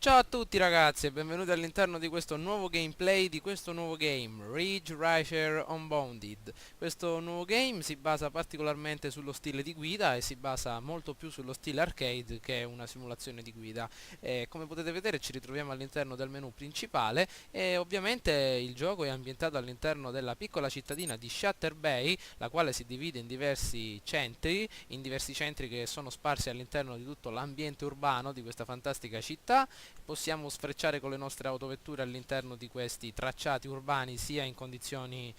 Ciao a tutti ragazzi e benvenuti all'interno di questo nuovo gameplay di questo nuovo game, Ridge Racer Unbounded. Questo nuovo game si basa particolarmente sullo stile di guida e si basa molto più sullo stile arcade che è una simulazione di guida. Come potete vedere ci ritroviamo all'interno del menu principale e ovviamente il gioco è ambientato all'interno della piccola cittadina di Shatter Bay, la quale si divide in diversi centri che sono sparsi all'interno di tutto l'ambiente urbano di questa fantastica città. Possiamo sfrecciare con le nostre autovetture all'interno di questi tracciati urbani sia in condizioni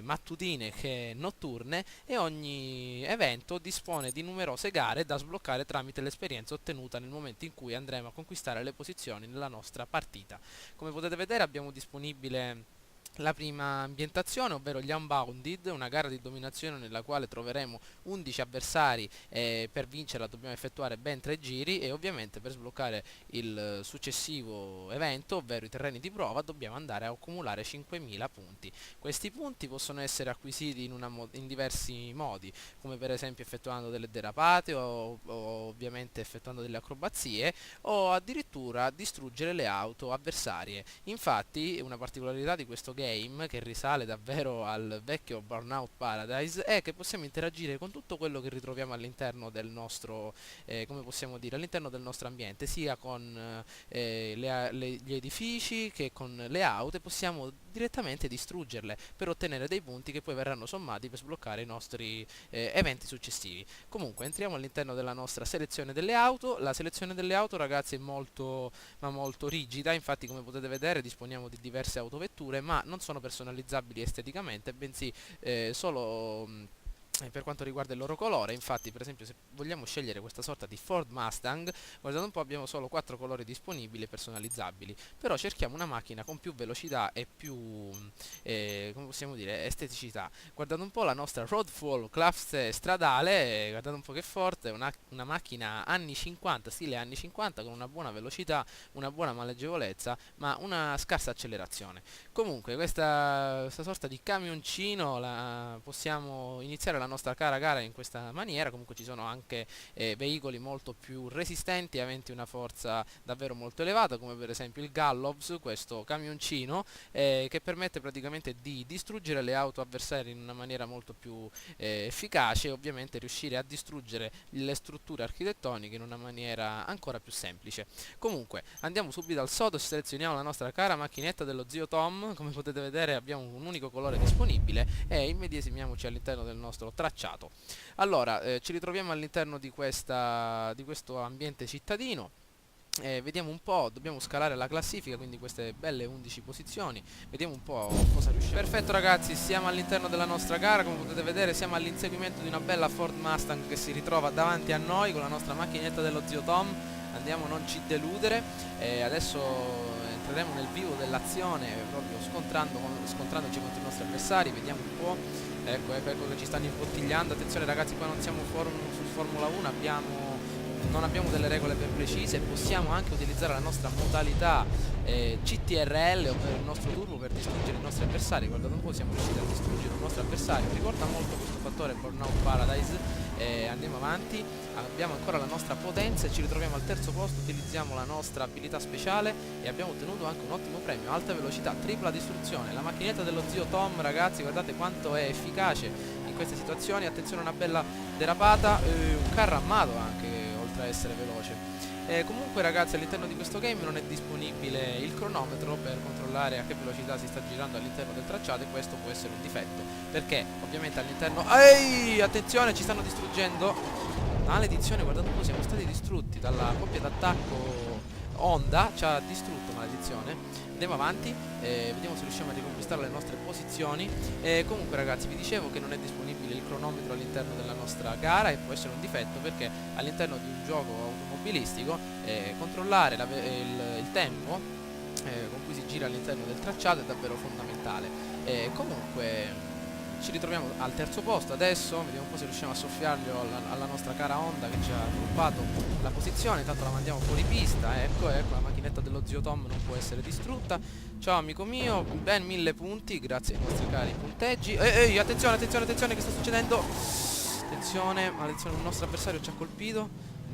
mattutine che notturne e ogni evento dispone di numerose gare da sbloccare tramite l'esperienza ottenuta nel momento in cui andremo a conquistare le posizioni nella nostra partita. Come potete vedere abbiamo disponibile la prima ambientazione, ovvero gli Unbounded, una gara di dominazione nella quale troveremo 11 avversari e per vincerla dobbiamo effettuare ben 3 giri e ovviamente per sbloccare il successivo evento, ovvero i terreni di prova, dobbiamo andare a accumulare 5000 punti. Questi punti possono essere acquisiti in diversi modi, come per esempio effettuando delle derapate o ovviamente effettuando delle acrobazie o addirittura distruggere le auto avversarie. Infatti, una particolarità di questo game, che risale davvero al vecchio Burnout Paradise, è che possiamo interagire con tutto quello che ritroviamo all'interno del nostro, come possiamo dire, all'interno del nostro ambiente, sia con gli edifici che con le auto, e possiamo direttamente distruggerle per ottenere dei punti che poi verranno sommati per sbloccare i nostri eventi successivi. Comunque, entriamo all'interno della nostra selezione delle auto. La selezione delle auto, ragazzi, è molto rigida, infatti come potete vedere disponiamo di diverse autovetture, ma non sono personalizzabili esteticamente, bensì solo per quanto riguarda il loro colore. Infatti per esempio se vogliamo scegliere questa sorta di Ford Mustang, guardate un po', abbiamo solo 4 colori disponibili e personalizzabili, però cerchiamo una macchina con più velocità e più come possiamo dire, esteticità. Guardate un po' la nostra Roadfall classe stradale, guardate un po' che forte, una macchina anni 50, stile anni 50, con una buona velocità, una buona maneggevolezza, ma una scarsa accelerazione. Comunque questa sorta di camioncino possiamo iniziare la nostra cara gara in questa maniera. Comunque ci sono anche veicoli molto più resistenti, aventi una forza davvero molto elevata, come per esempio il Gallops, questo camioncino che permette praticamente di distruggere le auto avversarie in una maniera molto più efficace e ovviamente riuscire a distruggere le strutture architettoniche in una maniera ancora più semplice. Comunque andiamo subito al sodo, selezioniamo la nostra cara macchinetta dello zio Tom. Come potete vedere abbiamo un unico colore disponibile e immedesimiamoci all'interno del nostro tracciato. Allora, ci ritroviamo all'interno di questo ambiente cittadino. Vediamo un po', dobbiamo scalare la classifica, quindi queste belle 11 posizioni. Vediamo un po' cosa riusciamo. Perfetto ragazzi, siamo all'interno della nostra gara. Come potete vedere siamo all'inseguimento di una bella Ford Mustang che si ritrova davanti a noi con la nostra macchinetta dello zio Tom. Andiamo, non ci deludere. Adesso entreremo nel vivo dell'azione, proprio scontrandoci contro i nostri avversari. Vediamo un po'. Ecco che ci stanno imbottigliando. Attenzione ragazzi, qua non siamo su Formula 1, non abbiamo delle regole ben precise, possiamo anche utilizzare la nostra modalità CTRL, ovvero il nostro turbo, per distruggere i nostri avversari. Guardate un po', siamo riusciti a distruggere un nostro avversario. Mi ricorda molto questo fattore Burnout Paradise. Andiamo avanti, abbiamo ancora la nostra potenza e ci ritroviamo al terzo posto. Utilizziamo la nostra abilità speciale e abbiamo ottenuto anche un ottimo premio, alta velocità, tripla distruzione. La macchinetta dello zio Tom, ragazzi, guardate quanto è efficace in queste situazioni. Attenzione, una bella derapata, un carro armato anche, oltre a essere veloce. Comunque ragazzi, all'interno di questo game non è disponibile il cronometro per controllare a che velocità si sta girando all'interno del tracciato, e questo può essere un difetto, perché ovviamente all'interno... Ehi, attenzione, ci stanno distruggendo. Maledizione, guardate un po', siamo stati distrutti dalla coppia d'attacco Honda, ci ha distrutto, maledizione. Andiamo avanti, vediamo se riusciamo a riconquistare le nostre posizioni. Comunque ragazzi, vi dicevo che non è disponibile il cronometro all'interno della nostra gara, e può essere un difetto perché all'interno di un gioco automobilistico controllare il tempo con cui si gira all'interno del tracciato è davvero fondamentale. Comunque ci ritroviamo al terzo posto adesso, vediamo un po' se riusciamo a soffiarlo alla nostra cara Honda che ci ha rubato la posizione. Intanto la mandiamo fuori pista. Ecco, la macchinetta dello zio Tom non può essere distrutta. Ciao amico mio, ben 1000 punti grazie ai nostri cari punteggi. Ehi, attenzione, attenzione, attenzione, che sta succedendo? Attenzione, maledizione, un nostro avversario ci ha colpito.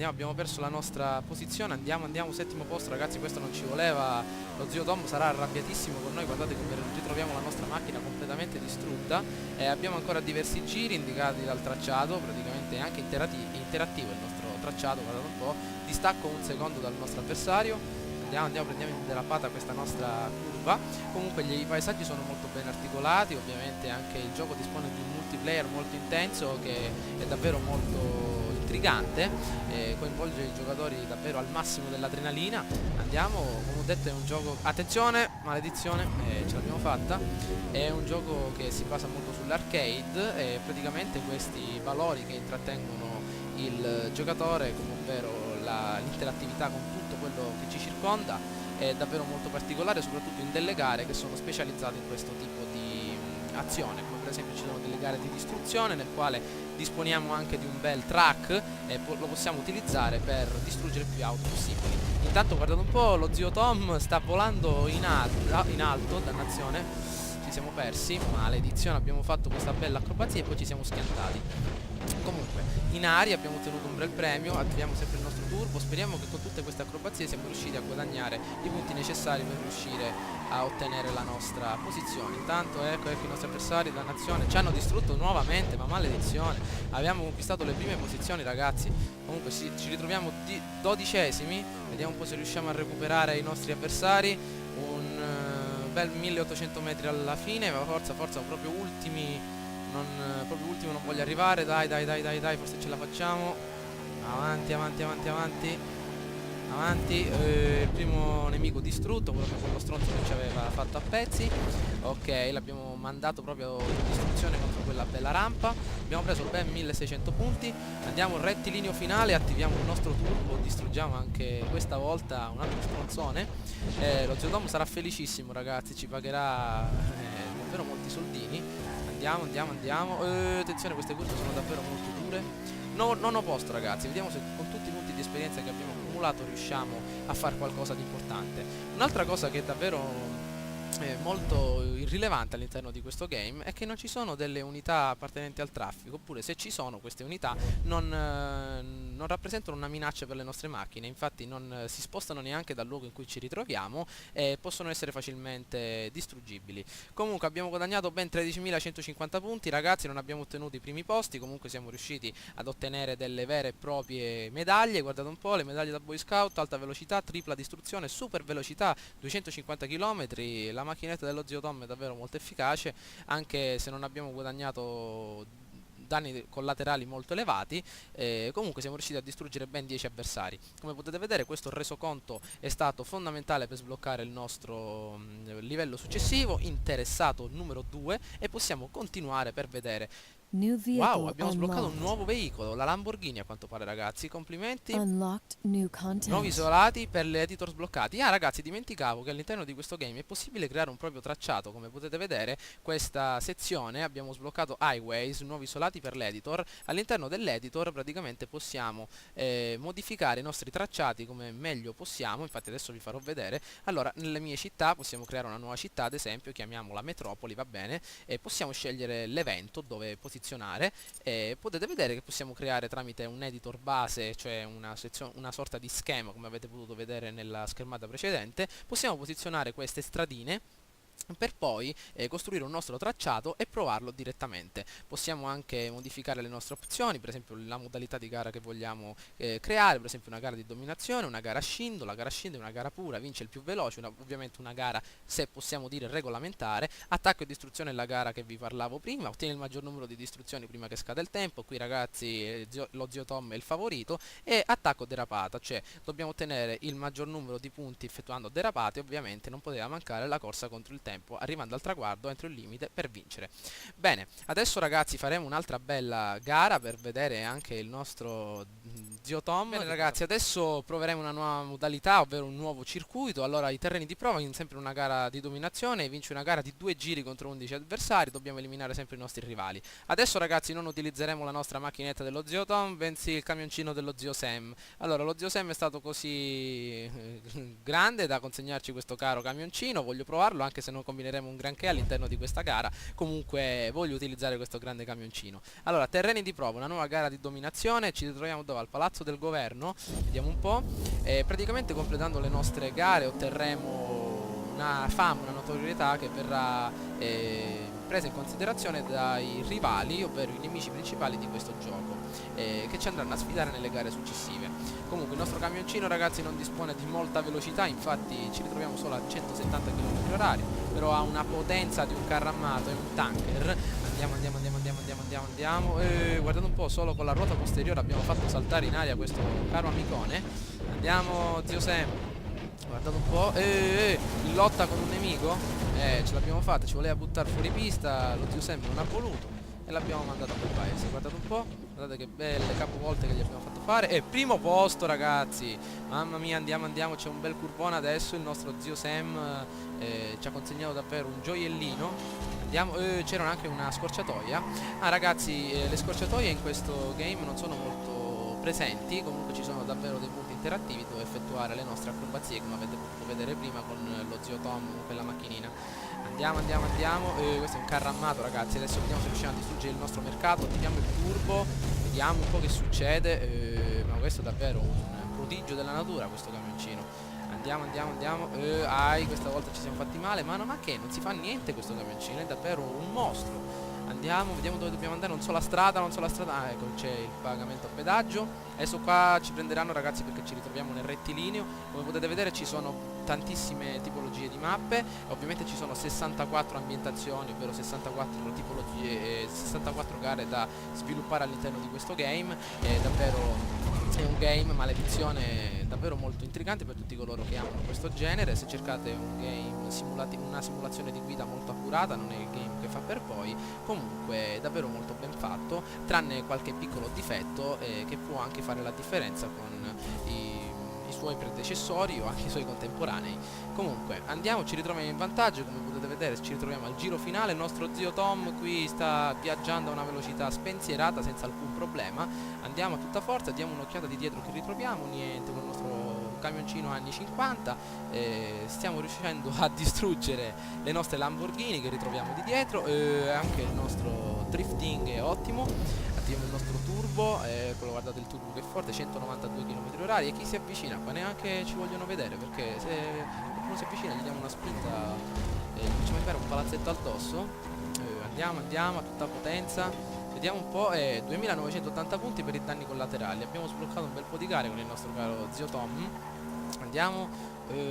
abbiamo perso la nostra posizione, andiamo, settimo posto ragazzi, questo non ci voleva, lo zio Tom sarà arrabbiatissimo con noi, guardate come ritroviamo la nostra macchina completamente distrutta, e abbiamo ancora diversi giri indicati dal tracciato, praticamente è anche interattivo il nostro tracciato, guardate un po', distacco un secondo dal nostro avversario, prendiamo in derapata questa nostra curva. Comunque i paesaggi sono molto ben articolati, ovviamente anche il gioco dispone di un multiplayer molto intenso che è davvero molto intrigante, coinvolge i giocatori davvero al massimo dell'adrenalina. Andiamo, come ho detto è un gioco, attenzione, maledizione, ce l'abbiamo fatta, è un gioco che si basa molto sull'arcade e praticamente questi valori che intrattengono il giocatore, come ovvero l'interattività con tutto quello che ci circonda, è davvero molto particolare, soprattutto in delle gare che sono specializzate in questo tipo di azione, come per esempio ci sono delle gare di distruzione nel quale disponiamo anche di un bel track e lo possiamo utilizzare per distruggere più auto possibili. Intanto guardate un po', lo zio Tom sta volando in alto, dannazione, ci siamo persi, maledizione, abbiamo fatto questa bella acrobazia e poi ci siamo schiantati. Comunque, in aria abbiamo ottenuto un bel premio, attiviamo sempre il nostro turbo, speriamo che con tutte queste acrobazie siamo riusciti a guadagnare i punti necessari per riuscire a ottenere la nostra posizione. Intanto ecco i nostri avversari, dannazione, ci hanno distrutto nuovamente, ma maledizione, abbiamo conquistato le prime posizioni ragazzi, comunque ci ritroviamo 12esimi, vediamo un po' se riusciamo a recuperare i nostri avversari, un bel 1800 metri alla fine, ma forza, proprio ultimo non voglio arrivare, dai, forse ce la facciamo, avanti, il primo nemico distrutto, proprio quello stronzo che ci aveva fatto a pezzi, ok, l'abbiamo mandato proprio in distruzione contro quella bella rampa, abbiamo preso ben 1600 punti, andiamo rettilineo finale, attiviamo il nostro turbo, distruggiamo anche questa volta un altro stronzone, lo zio Tom sarà felicissimo ragazzi, ci pagherà davvero molti soldini. Andiamo, attenzione, queste curve sono davvero molto dure. Non ho posto ragazzi, vediamo se con tutti i punti di esperienza che abbiamo accumulato riusciamo a fare qualcosa di importante. Un'altra cosa che è davvero molto irrilevante all'interno di questo game è che non ci sono delle unità appartenenti al traffico, oppure se ci sono queste unità non rappresentano una minaccia per le nostre macchine, infatti non si spostano neanche dal luogo in cui ci ritroviamo e possono essere facilmente distruggibili. Comunque abbiamo guadagnato ben 13.150 punti ragazzi, non abbiamo ottenuto i primi posti, comunque siamo riusciti ad ottenere delle vere e proprie medaglie, guardate un po', le medaglie da Boy Scout, alta velocità, tripla distruzione, super velocità, 250 km, la macchinetta dello zio Tom è davvero molto efficace, anche se non abbiamo guadagnato danni collaterali molto elevati, comunque siamo riusciti a distruggere ben 10 avversari. Come potete vedere questo resoconto è stato fondamentale per sbloccare il nostro livello successivo, interessato numero 2, e possiamo continuare per vedere. Wow, abbiamo sbloccato un nuovo veicolo, la Lamborghini a quanto pare ragazzi, complimenti. Nuovi isolati per l'editor sbloccati. Ah ragazzi, dimenticavo che all'interno di questo game è possibile creare un proprio tracciato, come potete vedere questa sezione abbiamo sbloccato Highways, nuovi isolati per l'editor. All'interno dell'editor praticamente possiamo modificare i nostri tracciati come meglio possiamo, infatti adesso vi farò vedere. Allora, nelle mie città possiamo creare una nuova città, ad esempio, chiamiamola Metropoli, va bene, e possiamo scegliere l'evento dove posizionare. Potete vedere che possiamo creare tramite un editor base, cioè una sorta di schema come avete potuto vedere nella schermata precedente, possiamo posizionare queste stradine per poi costruire un nostro tracciato e provarlo direttamente. Possiamo anche modificare le nostre opzioni, per esempio la modalità di gara che vogliamo creare, per esempio una gara di dominazione, una gara a scindo, la gara a scindo è una gara pura, vince il più veloce, ovviamente una gara, se possiamo dire, regolamentare, attacco e distruzione è la gara che vi parlavo prima, ottiene il maggior numero di distruzioni prima che scada il tempo, qui ragazzi lo zio Tom è il favorito, e attacco derapata, cioè dobbiamo ottenere il maggior numero di punti effettuando derapate, ovviamente non poteva mancare la corsa contro il tempo, arrivando al traguardo entro il limite per vincere. Bene, adesso ragazzi faremo un'altra bella gara per vedere anche il nostro zio Tom. Bene ragazzi, adesso proveremo una nuova modalità, ovvero un nuovo circuito. Allora, i terreni di prova in sempre una gara di dominazione, vince una gara di 2 giri contro 11 avversari, dobbiamo eliminare sempre i nostri rivali. Adesso ragazzi non utilizzeremo la nostra macchinetta dello zio Tom, bensì il camioncino dello zio Sam. Allora, lo zio Sam è stato così grande da consegnarci questo caro camioncino, voglio provarlo anche se non combineremo un granché all'interno di questa gara, comunque voglio utilizzare questo grande camioncino. Allora, terreni di prova, una nuova gara di dominazione, ci ritroviamo dove? Al Palazzo palazzo del governo. Vediamo un po'. Praticamente completando le nostre gare otterremo una fama, una notorietà che verrà presa in considerazione dai rivali, ovvero i nemici principali di questo gioco, che ci andranno a sfidare nelle gare successive. Comunque il nostro camioncino, ragazzi, non dispone di molta velocità, infatti ci ritroviamo solo a 170 km/h, però ha una potenza di un carro armato e un tanker. Andiamo. Guardate un po', solo con la ruota posteriore abbiamo fatto saltare in aria questo caro amicone. Andiamo, zio Sam. Guardate un po'. In lotta con un nemico. Ce l'abbiamo fatta, ci voleva buttare fuori pista, lo zio Sam non ha voluto e l'abbiamo mandato a quel paese. Guardate un po', guardate che belle capovolte che gli abbiamo fatto fare. E primo posto, ragazzi. Mamma mia, andiamo, c'è un bel curvone adesso. Il nostro zio Sam ci ha consegnato davvero un gioiellino. Andiamo, c'era anche una scorciatoia. Ragazzi, le scorciatoie in questo game non sono molto presenti. Comunque ci sono davvero dei punti interattivi dove effettuare le nostre acrobazie, come avete potuto vedere prima con lo zio Tom, con quella macchinina. Andiamo. Questo è un carro armato, ragazzi. Adesso vediamo se riusciamo a distruggere il nostro mercato. Attiviamo il turbo, vediamo un po' che succede. Ma questo è davvero un prodigio della natura, questo camioncino. Andiamo. Questa volta ci siamo fatti male. Ma che non si fa niente questo camioncino, è davvero un mostro. Andiamo, vediamo dove dobbiamo andare. Non so la strada. Ecco, c'è il pagamento a pedaggio. Adesso qua ci prenderanno, ragazzi, perché ci ritroviamo nel rettilineo. Come potete vedere ci sono tantissime tipologie di mappe. Ovviamente ci sono 64 ambientazioni, ovvero 64 tipologie, 64 gare da sviluppare all'interno di questo game. È un game, maledizione, davvero molto intrigante per tutti coloro che amano questo genere. Se cercate un game una simulazione di guida molto accurata, non è il game che fa per voi. Comunque è davvero molto ben fatto, tranne qualche piccolo difetto che può anche fare la differenza con i suoi predecessori o anche i suoi contemporanei. Comunque andiamo, ci ritroviamo in vantaggio. Come potete vedere ci ritroviamo al giro finale. Il nostro zio Tom qui sta viaggiando a una velocità spensierata senza alcun problema. Andiamo a tutta forza, diamo un'occhiata di dietro che ritroviamo. Niente, con il nostro camioncino anni 50 stiamo riuscendo a distruggere le nostre Lamborghini che ritroviamo di dietro. Anche il nostro drifting è ottimo. Attiviamo il nostro turbo, eccolo, guardate il turbo che è forte, 192 km/h. E chi si avvicina qua neanche ci vogliono vedere, perché se qualcuno si avvicina gli diamo una spinta e gli facciamo fare un palazzetto addosso. Andiamo a tutta potenza. Vediamo un po', 2980 punti per i danni collaterali. Abbiamo sbloccato un bel po' di gare con il nostro caro zio Tom. Andiamo,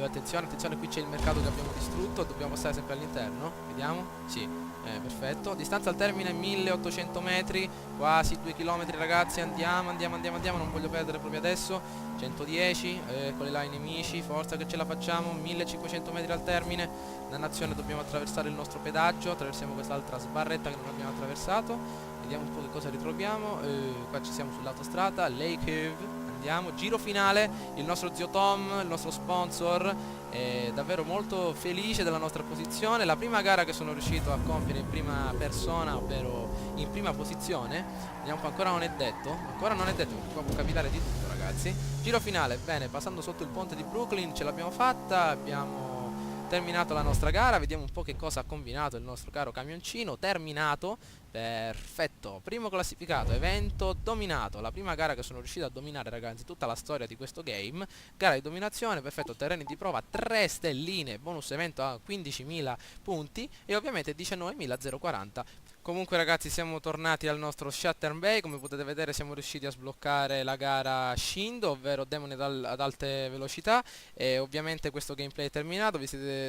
attenzione, qui c'è il mercato che abbiamo distrutto. Dobbiamo passare sempre all'interno. Vediamo, sì, perfetto. Distanza al termine 1800 metri, quasi 2 km, ragazzi. Andiamo, non voglio perdere proprio adesso. 110, eccoli là i nemici, forza che ce la facciamo. 1500 metri al termine. Dannazione, dobbiamo attraversare il nostro pedaggio. Attraversiamo quest'altra sbarretta che non abbiamo attraversato. Vediamo un po' che cosa ritroviamo. Qua ci siamo sull'autostrada Lake Cove. Andiamo, giro finale. Il nostro zio Tom, il nostro sponsor, è davvero molto felice della nostra posizione. La prima gara che sono riuscito a compiere in prima persona, ovvero in prima posizione. Vediamo un po', ancora non è detto perché qua può capitare di tutto, ragazzi. Giro finale, bene, passando sotto il ponte di Brooklyn ce l'abbiamo fatta. Abbiamo terminato la nostra gara. Vediamo un po' che cosa ha combinato il nostro caro camioncino. Terminato, perfetto, primo classificato, evento dominato. La prima gara che sono riuscito a dominare, ragazzi, tutta la storia di questo game. Gara di dominazione, perfetto, terreni di prova 3 stelline, bonus evento a 15.000 punti e ovviamente 19.040. Comunque, ragazzi, siamo tornati al nostro Shattern Bay. Come potete vedere siamo riusciti a sbloccare la gara Shindo, ovvero demoni ad alte velocità. E ovviamente questo gameplay è terminato.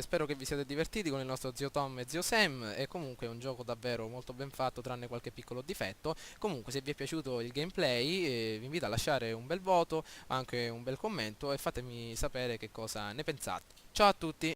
Spero che vi siate divertiti con il nostro zio Tom e zio Sam. E comunque è un gioco davvero molto ben fatto, tranne qualche piccolo difetto. Comunque, se vi è piaciuto il gameplay, vi invito a lasciare un bel voto, anche un bel commento, e fatemi sapere che cosa ne pensate. Ciao a tutti!